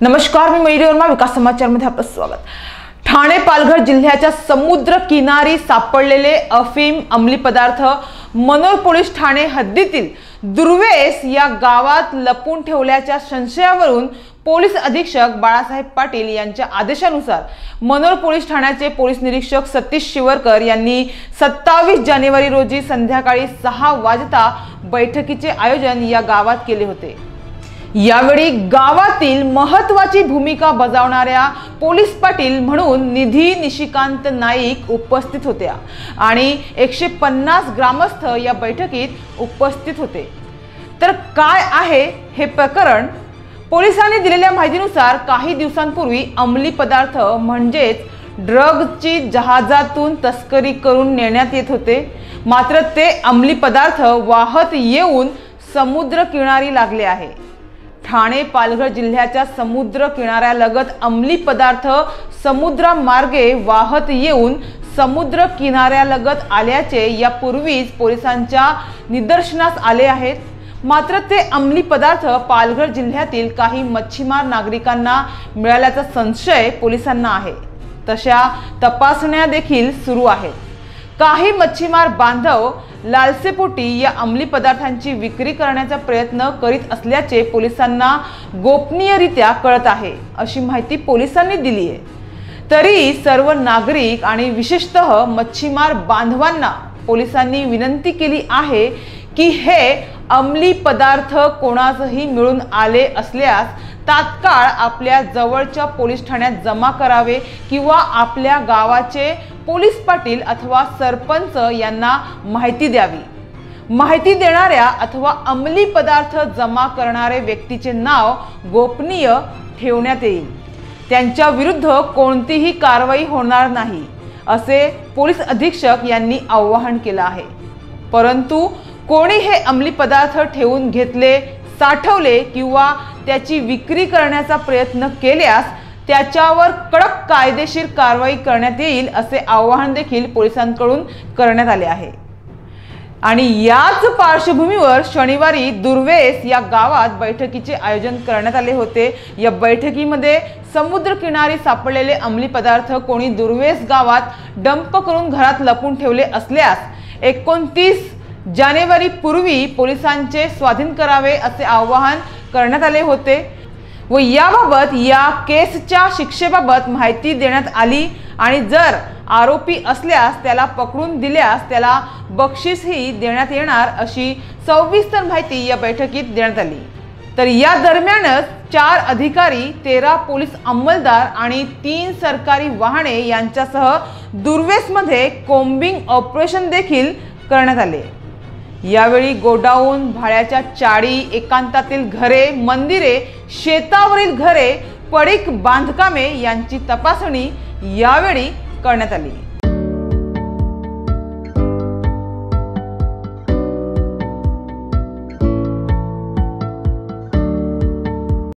नमस्कार, मी मयुरी वर्मा, विकास समाचारमध्ये आपलं स्वागत। ठाणे पालघर जिल्ह्याच्या समुद्र किनारी सापडलेले अफीम अंमली पदार्थ मनोर पोलीस ठाणे हद्दीतील दुर्वेस या गावात लपून ठेवल्याच्या संशयावरून पोलीस अधीक्षक बाळासाहेब पाटील यांच्या आदेशानुसार मनोर पोलीस ठाण्याचे पोलीस निरीक्षक सतीश शिवरकर यांनी 27 जानेवारी रोजी संध्याकाळी 6 वाजता बैठकीचे आयोजन या गावात केले होते। यावेळी गावातील महत्त्वाची भूमिका बजावणाऱ्या पोलीस पाटील म्हणून निधी निशिकांत नाईक उपस्थित होत्या आणि 150 ग्रामस्थ या बैठकीत उपस्थित होते। तर काय आहे हे प्रकरण? पोलिसांनी दिलेल्या माहितीनुसार काही दिवसांपूर्वी अंमली पदार्थ म्हणजेच ड्रग्जची जहाजातून तस्करी करून नेण्यात येत होते। मात्र ते अंमली पदार्थ वाहत येऊन समुद्र किनारी लागले आहे। ठाणे पालघर जिल्ह्याच्या समुद्र किनाऱ्यालगत अंमली पदार्थ समुद्रामार्गे वाहत येऊन समुद्र किनाऱ्यालगत आल्याचे यापूर्वीच पोलिसांच्या निदर्शनास आले आहेत। मात्र ते अंमली पदार्थ पालघर जिल्ह्यातील काही मच्छीमार नागरिकांना मिळाल्याचा संशय पोलिसांना आहे। तशा तपासण्या देखील सुरू आहेत। काही मच्छीमार बांधव लालसेपोटी या अंमली पदार्थांची विक्री करण्याचा प्रयत्न करीत असल्याचे पोलिसांना गोपनीयरित्या कळत आहे, अशी माहिती पोलिसांनी दिली आहे। तरी सर्व नागरिक आणि विशेषतः मच्छीमार बांधवांना पोलिसांनी विनंती केली आहे की हे अंमली पदार्थ कोणासही मिळून आले असल्यास तात्काळ आपल्या जवळच्या पोलीस ठाण्यात जमा करावे किंवा आपल्या गावाचे पोलीस पाटील अथवा सरपंच यांना माहिती द्यावी। माहिती देणाऱ्या अथवा अंमली पदार्थ जमा करणारे व्यक्तीचे नाव गोपनीय ठेवण्यात येईल। त्यांच्या विरुद्ध कोणतीही कारवाई होणार नाही, असे पोलीस अधीक्षक यांनी आवाहन केले आहे। परंतु कोणी हे अंमली पदार्थ ठेवून घेतले, साठवले किंवा त्याची विक्री करण्याचा प्रयत्न केल्यास त्याच्यावर कडक कायदेशीर कारवाई करण्यात येईल, असे आवाहन देखील पोलिसांकडून करण्यात आले आहे। आणि याच पार्श्वभूमीवर शनिवारी दुर्वेस या गावात बैठकीचे आयोजन करण्यात आले होते। या बैठकीमध्ये समुद्र किनारी सापडलेले अंमली पदार्थ कोणी दुर्वेस गावात डंप करून घरात लपून ठेवले असल्यास 29 जानेवारी पूर्वी पोलिसांचे स्वाधीन करावे, असे आवाहन करण्यात आले होते व याबाबत या केसच्या शिक्षेबाबत माहिती देण्यात आली आणि जर आरोपी असल्यास त्याला पकडून दिल्यास त्याला बक्षीसही देण्यात येणार, अशी सविस्तर माहिती या बैठकीत देण्यात आली। तर या दरम्यानच 4 अधिकारी, 13 पोलीस अंमलदार आणि 3 सरकारी वाहने यांच्यासह दुर्वेसमध्ये कोम्बिंग ऑपरेशन देखील करण्यात आले। यावेळी गोडाऊन, भाड्याच्या चाळी, एकांतातील घरे, मंदिरे, शेतावरील घरे, पडीक बांधकामे यांची तपासणी यावेळी करण्यात आली।